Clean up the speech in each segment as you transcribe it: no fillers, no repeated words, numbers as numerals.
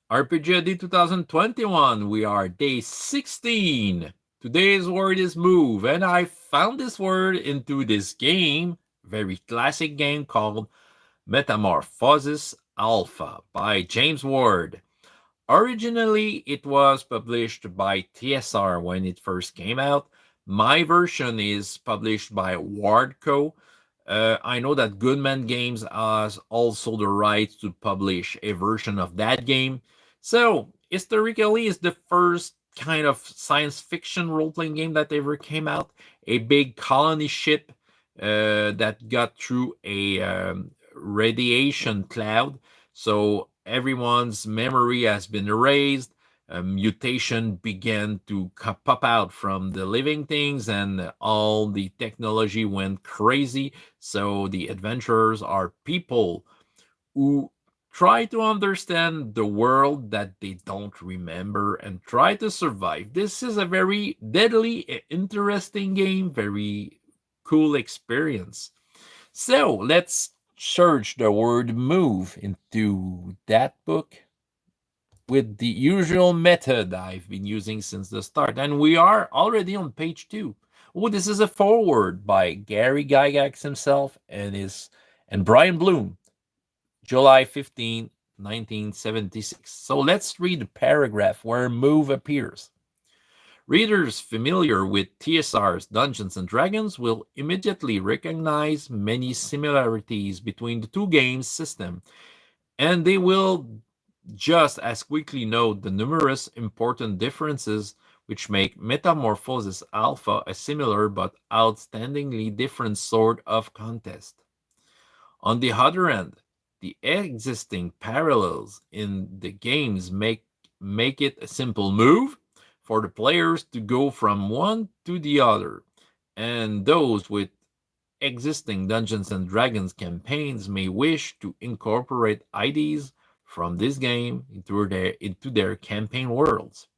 RPG 2021, we are day 16. Today's word is move, and I found this word into this game, very classic game called Metamorphosis Alpha by James Ward. Originally, it was published by TSR when it first came out. My version is published by Wardco. I know that Goodman Games has also the right to publish a version of that game. So, historically, it's the first kind of science fiction role playing game that ever came out. A big colony ship that got through a radiation cloud. So, everyone's memory has been erased. A mutation began to pop out from the living things, and all the technology went crazy. So the adventurers are people who try to understand the world that they don't remember and try to survive. This is a very deadly, interesting game, very cool experience. So let's search the word move into that book with the usual method I've been using since the start. And we are already on page 2. Oh, this is a foreword by Gary Gygax himself and Brian Bloom, July 15, 1976. So let's read the paragraph where move appears. Readers familiar with TSR's Dungeons and Dragons will immediately recognize many similarities between the two games' system, and they will just as quickly note the numerous important differences which make Metamorphosis Alpha a similar but outstandingly different sort of contest. On the other hand, the existing parallels in the games make it a simple move for the players to go from one to the other, and those with existing Dungeons and Dragons campaigns may wish to incorporate ideas from this game into their campaign worlds.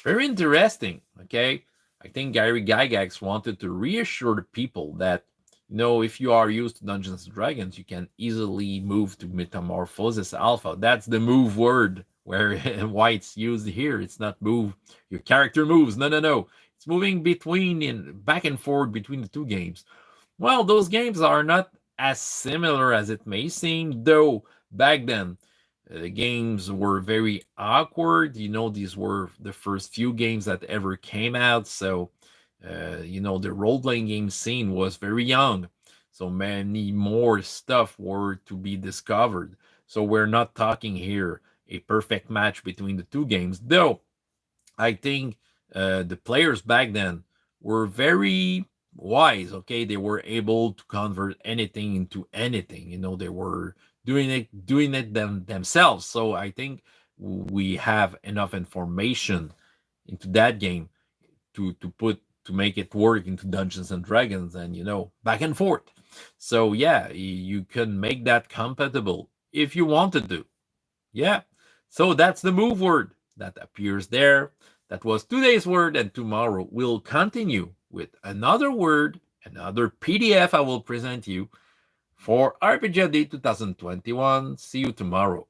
Very interesting, okay? I think Gary Gygax wanted to reassure the people that, if you are used to Dungeons and Dragons, you can easily move to Metamorphosis Alpha. That's the move word where why it's used here. It's not move, your character moves. No, no, no. It's moving back and forth between the two games. Well, those games are not as similar as it may seem, though back then the games were very awkward. These were the first few games that ever came out. So, the role playing game scene was very young. So many more stuff were to be discovered. So we're not talking here a perfect match between the two games, though I think the players back then were very wise. Okay, they were able to convert anything into anything. They were doing it themselves. So I think we have enough information into that game to make it work into Dungeons and Dragons, and back and forth. So yeah, you can make that compatible if you wanted to. Yeah. So that's the move word that appears there. That was today's word, and tomorrow we'll continue with another word, another PDF I will present you for RPG 2021. See you tomorrow.